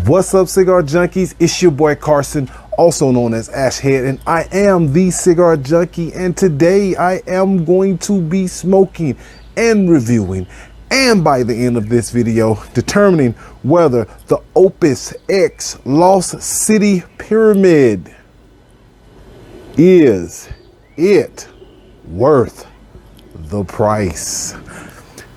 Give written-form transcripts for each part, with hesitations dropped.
What's up, cigar junkies? It's your boy Carson, also known as Ashhead, and I am the cigar junkie. And today I am going to be smoking and reviewing, and by the end of this video, determining whether the Opus X Lost City Pyramid is it worth the price.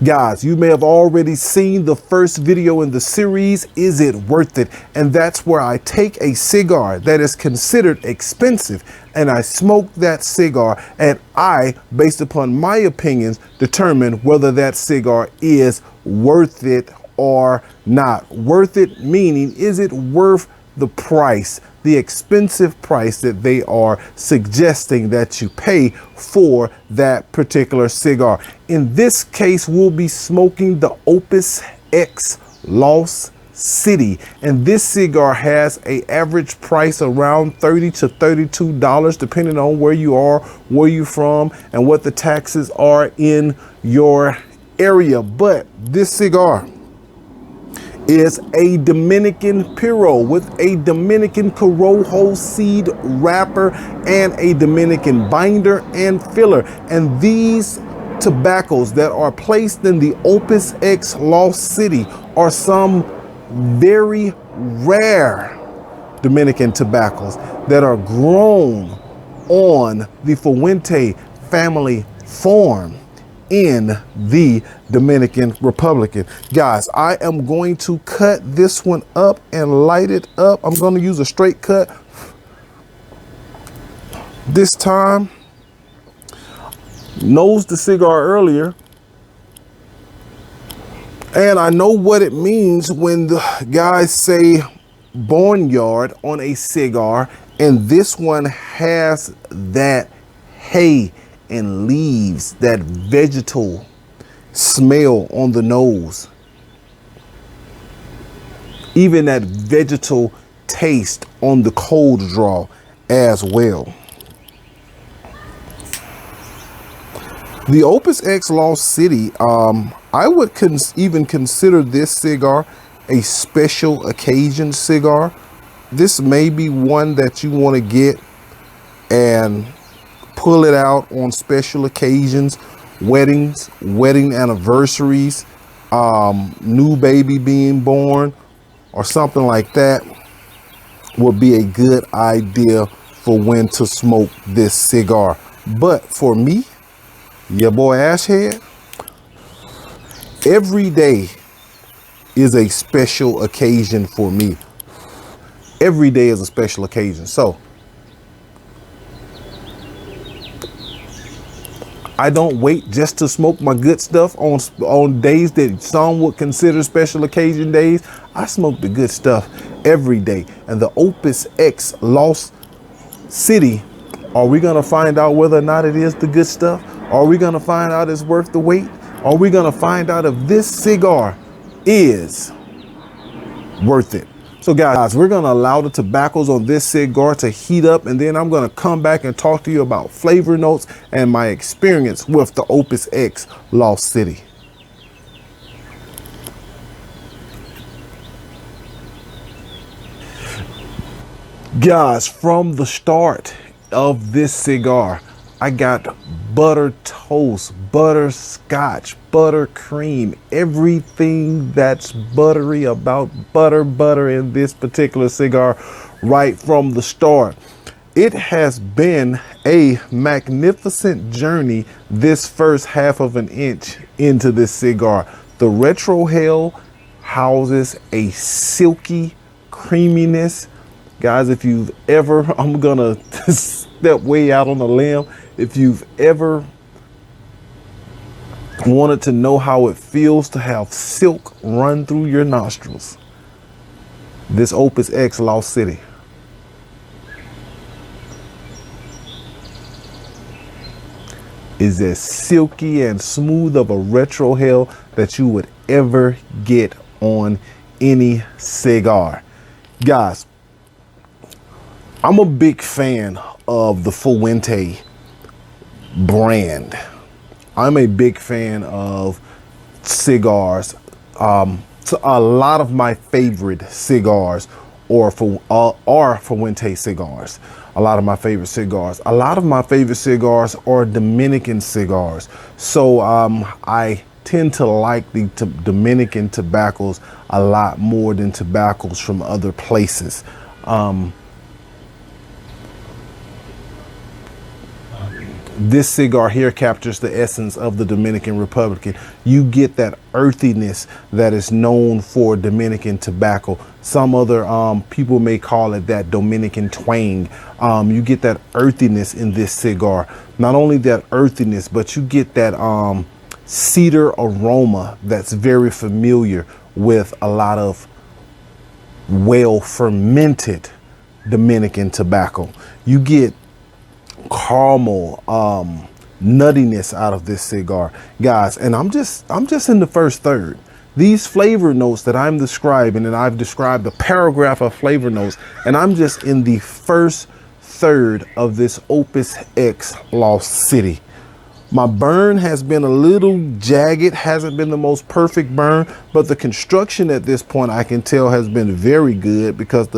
Guys, you may have already seen the first video in the series, Is It Worth It? And that's where I take a cigar that is considered expensive and I smoke that cigar, and I, based upon my opinions, determine whether that cigar is worth it or not. Worth it meaning, is it worth the price, the expensive price that they are suggesting that you pay for that particular cigar. In this case, we'll be smoking the Opus X Lost City, and this cigar has an average price around $30 to $32, depending on where you are, where you're from, and what the taxes are in your area. But this cigar is a Dominican Puro with a Dominican Corojo seed wrapper and a Dominican binder and filler. And these tobaccos that are placed in the Opus X Lost City are some very rare Dominican tobaccos that are grown on the Fuente family farm in the Dominican Republic. Guys, I am going to cut this one up and light it up. I'm going to use a straight cut this time. Nosed the cigar earlier, and I know what it means when the guys say barnyard on a cigar, and this one has that hay and leaves, that vegetal smell on the nose, even that vegetal taste on the cold draw as well. The Opus X Lost City, I would even consider this cigar a special occasion cigar. This may be one that you want to get and pull it out on special occasions, weddings, wedding anniversaries, new baby being born, or something like that would be a good idea for when to smoke this cigar. But for me, your boy Ashhead, every day is a special occasion for me. Every day is a special occasion. So I don't wait just to smoke my good stuff on days that some would consider special occasion days. I smoke the good stuff every day. And the Opus X Lost City, are we gonna find out whether or not it is the good stuff? Are we gonna find out it's worth the wait? Are we gonna find out if this cigar is worth it? So guys, we're gonna allow the tobaccos on this cigar to heat up, and then I'm gonna come back and talk to you about flavor notes and my experience with the Opus X Lost City. Guys, from the start of this cigar, I got butter toast, butterscotch, buttercream, everything that's buttery about butter in this particular cigar right from the start. It has been a magnificent journey this first half of an inch into this cigar. The retrohale houses a silky creaminess. Guys, if you've ever, I'm gonna step way out on a limb, if you've ever wanted to know how it feels to have silk run through your nostrils, this Opus X Lost City is as silky and smooth of a retrohale that you would ever get on any cigar. Guys, I'm a big fan of the Fuente brand. I'm a big fan of cigars a lot of my favorite cigars are Fuente cigars. A lot of my favorite cigars. A lot of my favorite cigars are Dominican cigars. So I tend to like the Dominican tobaccos a lot more than tobaccos from other places. This cigar here captures the essence of the Dominican Republic. You get that earthiness that is known for Dominican tobacco. Some other people may call it that Dominican twang. You get that earthiness in this cigar. Not only that earthiness, but you get that cedar aroma that's very familiar with a lot of well fermented Dominican tobacco. You get caramel nuttiness out of this cigar, guys, and I'm just in the first third. These flavor notes that I'm describing, and I've described a paragraph of flavor notes, and I'm just in the first third of this Opus X Lost City. My burn has been a little jagged, hasn't been the most perfect burn, but the construction at this point I can tell has been very good because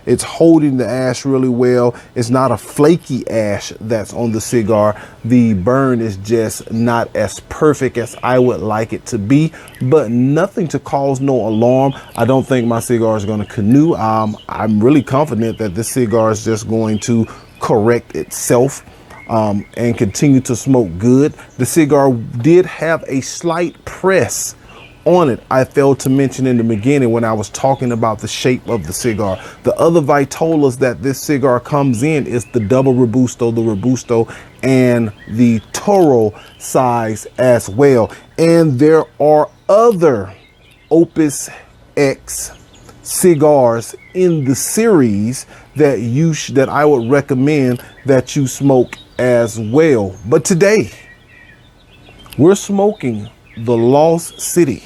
it's holding the ash really well. It's not a flaky ash that's on the cigar. The burn is just not as perfect as I would like it to be, but nothing to cause no alarm. I don't think my cigar is going to canoe. I'm really confident that this cigar is just going to correct itself and continue to smoke good. The cigar did have a slight press on it. I failed to mention in the beginning when I was talking about the shape of the cigar. The other vitolas that this cigar comes in is the double Robusto, the Robusto, and the Toro size as well. And there are other Opus X cigars in the series that I would recommend that you smoke as well. But today we're smoking the Lost City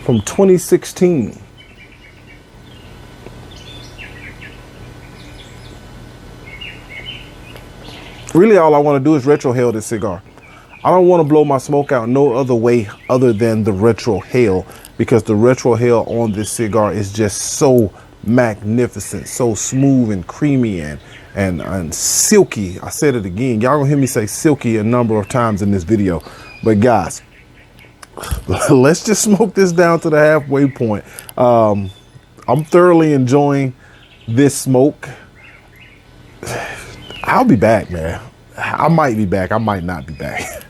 from 2016. Really, all I want to do is retrohale this cigar. I don't want to blow my smoke out no other way other than the retrohale, because the retrohale on this cigar is just so magnificent, so smooth and creamy and silky. I said it again. Y'all gonna hear me say silky a number of times in this video. But guys, let's just smoke this down to the halfway point. I'm thoroughly enjoying this smoke. I'll be back, man. I might be back. I might not be back.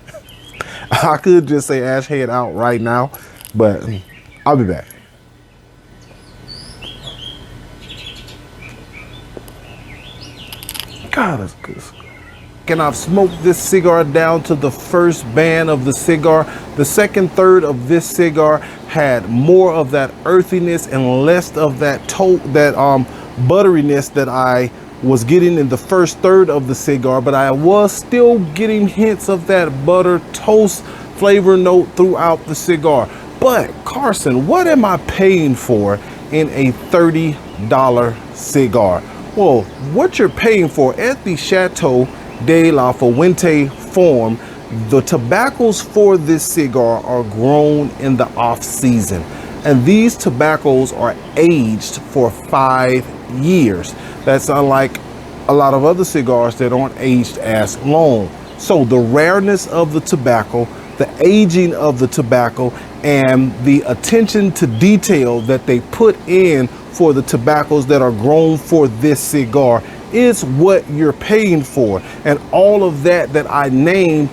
I could just say ash head out right now, but I'll be back. God, that's good. And I've smoked this cigar down to the first band of the cigar. The second third of this cigar had more of that earthiness and less of that butteriness that I was getting in the first third of the cigar, but I was still getting hints of that butter toast flavor note throughout the cigar. But Carson, what am I paying for in a $30 cigar? Well, what you're paying for at the Chateau de la Fuente farm, the tobaccos for this cigar are grown in the off season, and these tobaccos are aged for 5 years. That's unlike a lot of other cigars that aren't aged as long. So the rareness of the tobacco, the aging of the tobacco, and the attention to detail that they put in for the tobaccos that are grown for this cigar is what you're paying for. And all of that I named,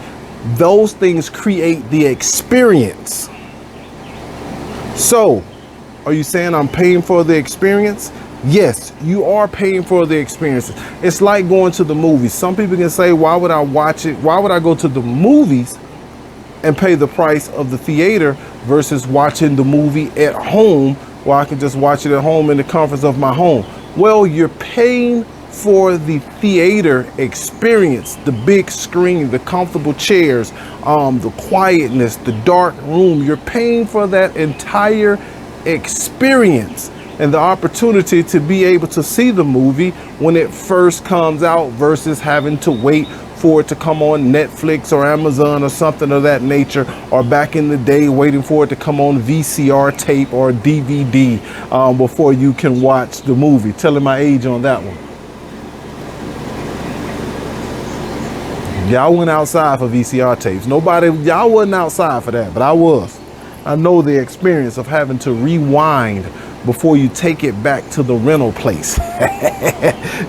those things create the experience. So are you saying I'm paying for the experience? Yes, you are paying for the experience. It's like going to the movies. Some people can say, why would I watch it? Why would I go to the movies and pay the price of the theater versus watching the movie at home, where I can just watch it at home in the comforts of my home? Well, you're paying for the theater experience, the big screen, the comfortable chairs, the quietness, the dark room. You're paying for that entire experience and the opportunity to be able to see the movie when it first comes out versus having to wait for it to come on Netflix or Amazon or something of that nature, or back in the day waiting for it to come on VCR tape or DVD before you can watch the movie. Telling my age on that one. Y'all went outside for VCR tapes. Y'all wasn't outside for that, but I was. I know the experience of having to rewind before you take it back to the rental place.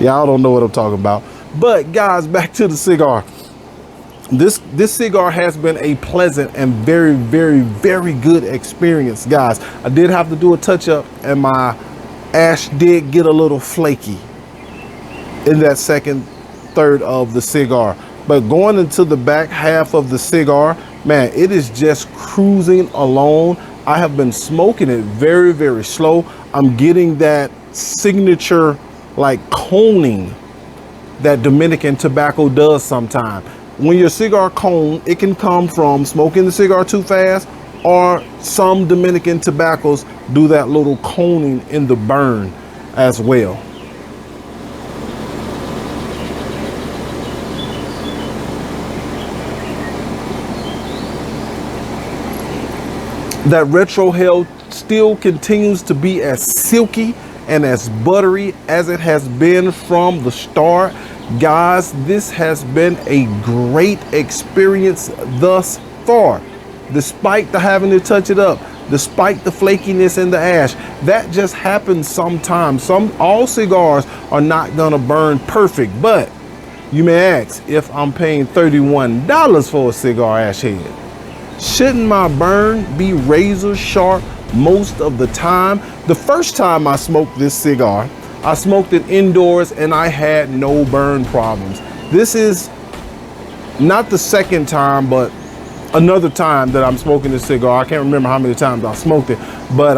Y'all don't know what I'm talking about. But guys, back to the cigar. This cigar has been a pleasant and very, very, very good experience, guys. I did have to do a touch up, and my ash did get a little flaky in that second third of the cigar. But going into the back half of the cigar, man, it is just cruising along. I have been smoking it very, very slow. I'm getting that signature like coning that Dominican tobacco does sometimes. When your cigar cone, it can come from smoking the cigar too fast, or some Dominican tobaccos do that little coning in the burn as well. That retrohale still continues to be as silky and as buttery as it has been from the start. Guys, this has been a great experience thus far. Despite the having to touch it up, despite the flakiness in the ash, that just happens sometimes. All cigars are not gonna burn perfect, but you may ask, if I'm paying $31 for a cigar ash head, shouldn't my burn be razor sharp most of the time? The first time I smoked this cigar, I smoked it indoors and I had no burn problems. This is not the second time, but another time that I'm smoking this cigar. I can't remember how many times I smoked it, but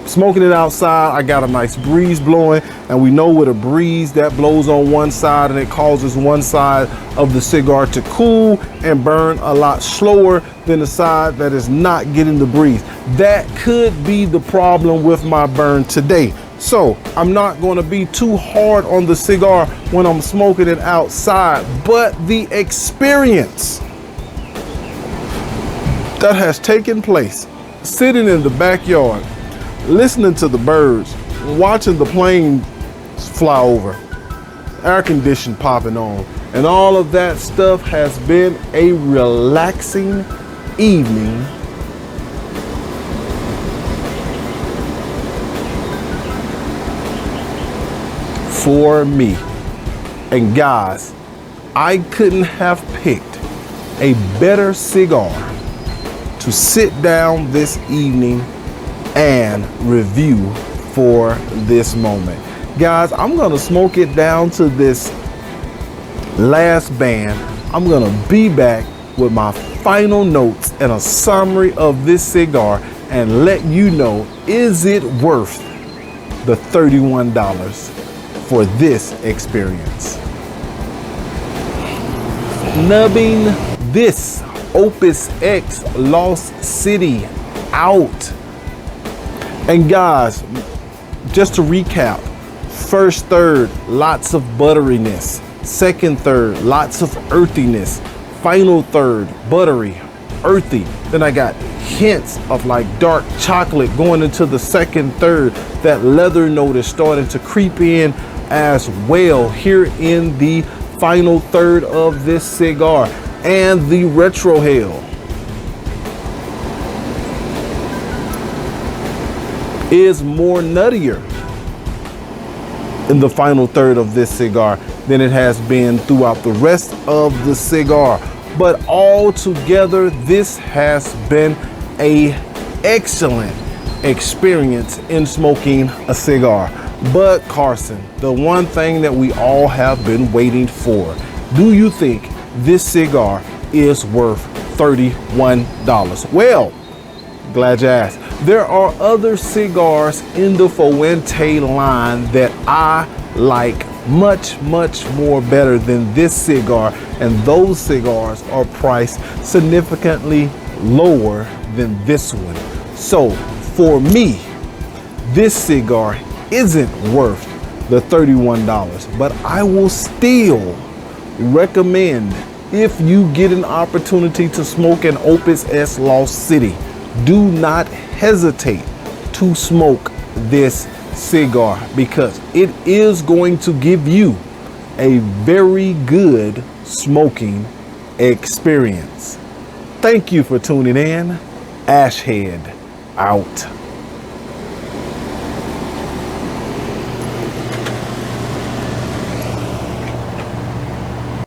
smoking it outside, I got a nice breeze blowing, and we know with a breeze that blows on one side and it causes one side of the cigar to cool and burn a lot slower than the side that is not getting the breeze. That could be the problem with my burn today. So I'm not going to be too hard on the cigar when I'm smoking it outside, but the experience that has taken place sitting in the backyard, listening to the birds, watching the plane fly over, air conditioning popping on, and all of that stuff has been a relaxing evening for me. And guys, I couldn't have picked a better cigar to sit down this evening and review for this moment. Guys, I'm gonna smoke it down to this last band. I'm gonna be back with my final notes and a summary of this cigar and let you know, is it worth the $31 for this experience? Nubbing this Opus X Lost City out. And guys, just to recap, first third, lots of butteriness. Second third, lots of earthiness. Final third, buttery, earthy. Then I got hints of like dark chocolate going into the second third. That leather note is starting to creep in as well here in the final third of this cigar. And the retrohale is more nuttier in the final third of this cigar than it has been throughout the rest of the cigar. But all together, this has been an excellent experience in smoking a cigar. But Carson, the one thing that we all have been waiting for, do you think this cigar is worth $31? Well, glad you asked. There are other cigars in the Fuente line that I like much, much more better than this cigar, and those cigars are priced significantly lower than this one. So for me, this cigar isn't worth the $31, but I will still recommend, if you get an opportunity to smoke an Opus X Lost City, do not hesitate to smoke this cigar, because it is going to give you a very good smoking experience. Thank you for tuning in. Ashhead out.